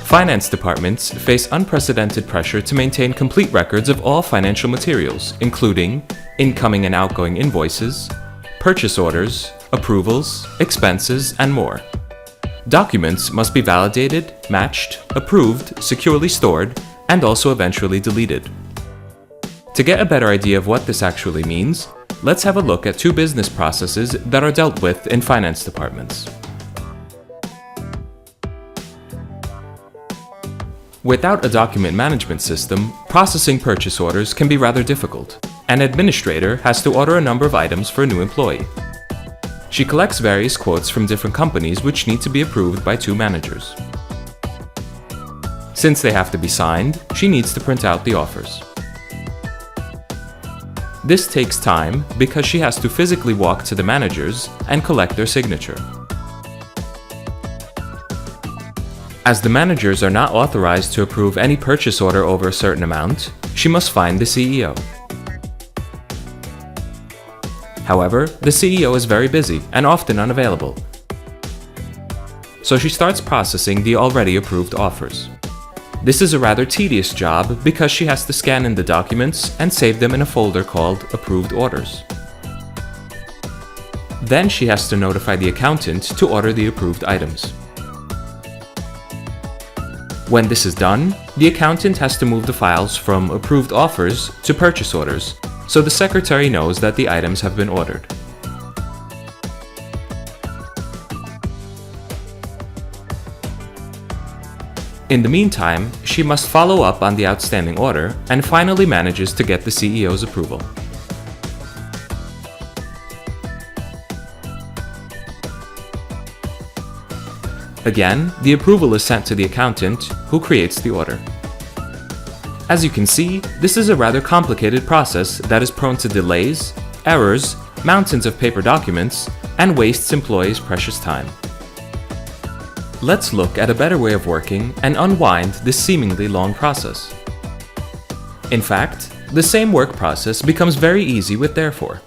Finance departments face unprecedented pressure to maintain complete records of all financial materials, including incoming and outgoing invoices, purchase orders, approvals, expenses, and more. Documents must be validated, matched, approved, securely stored, and also eventually deleted. To get a better idea of what this actually means, let's have a look at two business processes that are dealt with in finance departments. Without a document management system, processing purchase orders can be rather difficult. An administrator has to order a number of items for a new employee. She collects various quotes from different companies which need to be approved by two managers. Since they have to be signed, she needs to print out the offers. This takes time because she has to physically walk to the managers and collect their signature. As the managers are not authorized to approve any purchase order over a certain amount, she must find the CEO. However, the CEO is very busy and often unavailable. So she starts processing the already approved offers. This is a rather tedious job because she has to scan in the documents and save them in a folder called Approved Orders. Then she has to notify the accountant to order the approved items. When this is done, the accountant has to move the files from approved offers to purchase orders, so the secretary knows that the items have been ordered. In the meantime, she must follow up on the outstanding order and finally manages to get the CEO's approval. Again, the approval is sent to the accountant, who creates the order. As you can see, this is a rather complicated process that is prone to delays, errors, mountains of paper documents, and wastes employees' precious time. Let's look at a better way of working and unwind this seemingly long process. In fact, the same work process becomes very easy with therefore.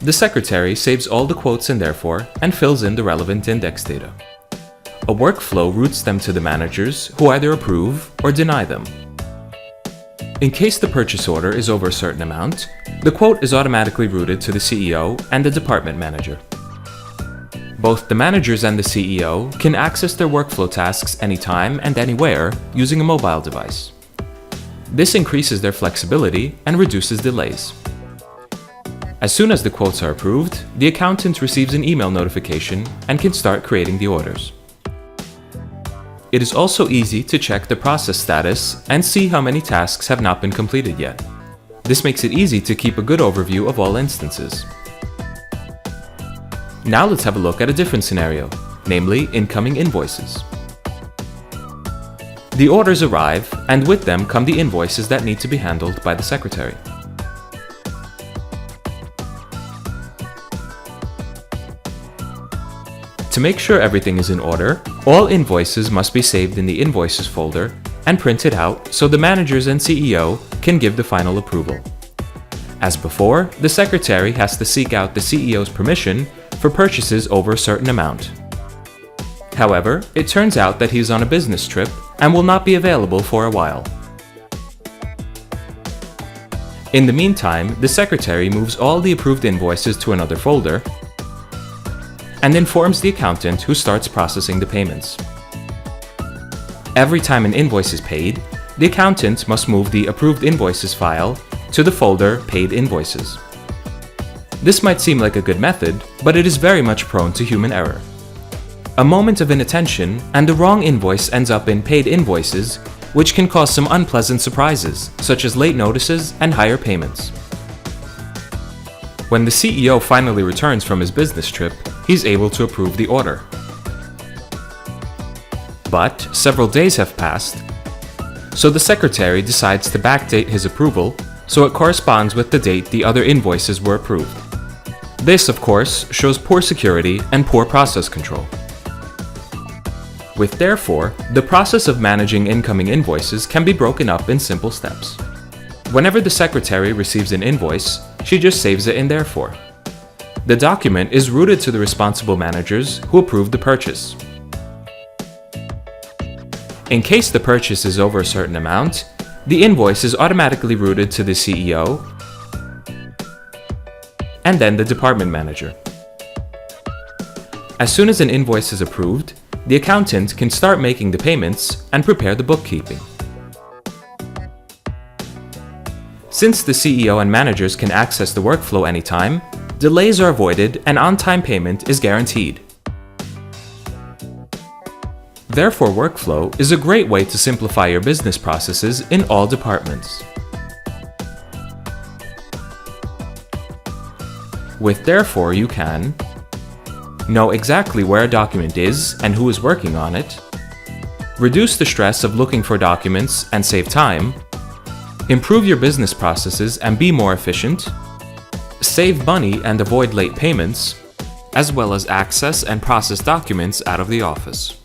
The secretary saves all the quotes in therefore and fills in the relevant index data. A workflow routes them to the managers, who either approve or deny them. In case the purchase order is over a certain amount, the quote is automatically routed to the CEO and the department manager. Both the managers and the CEO can access their workflow tasks anytime and anywhere using a mobile device. This increases their flexibility and reduces delays. As soon as the quotes are approved, the accountant receives an email notification and can start creating the orders. It is also easy to check the process status and see how many tasks have not been completed yet. This makes it easy to keep a good overview of all instances. Now let's have a look at a different scenario, namely incoming invoices. The orders arrive, and with them come the invoices that need to be handled by the secretary. To make sure everything is in order, all invoices must be saved in the Invoices folder and printed out so the managers and CEO can give the final approval. As before, the secretary has to seek out the CEO's permission for purchases over a certain amount. However, it turns out that he is on a business trip and will not be available for a while. In the meantime, the secretary moves all the approved invoices to another folder and informs the accountant, who starts processing the payments. Every time an invoice is paid, the accountant must move the Approved Invoices file to the folder Paid Invoices. This might seem like a good method, but it is very much prone to human error. A moment of inattention and the wrong invoice ends up in Paid Invoices, which can cause some unpleasant surprises, such as late notices and higher payments. When the CEO finally returns from his business trip, he's able to approve the order. But several days have passed, so the secretary decides to backdate his approval so it corresponds with the date the other invoices were approved. This, of course, shows poor security and poor process control. With therefore, the process of managing incoming invoices can be broken up in simple steps. Whenever the secretary receives an invoice, she just saves it in therefore. The document is routed to the responsible managers who approve the purchase. In case the purchase is over a certain amount, the invoice is automatically routed to the CEO and then the department manager. As soon as an invoice is approved, the accountant can start making the payments and prepare the bookkeeping. Since the CEO and managers can access the workflow anytime, delays are avoided and on-time payment is guaranteed. Therefore, workflow is a great way to simplify your business processes in all departments. With Therefore, you can know exactly where a document is and who is working on it, reduce the stress of looking for documents and save time, improve your business processes and be more efficient, save money and avoid late payments, as well as access and process documents out of the office.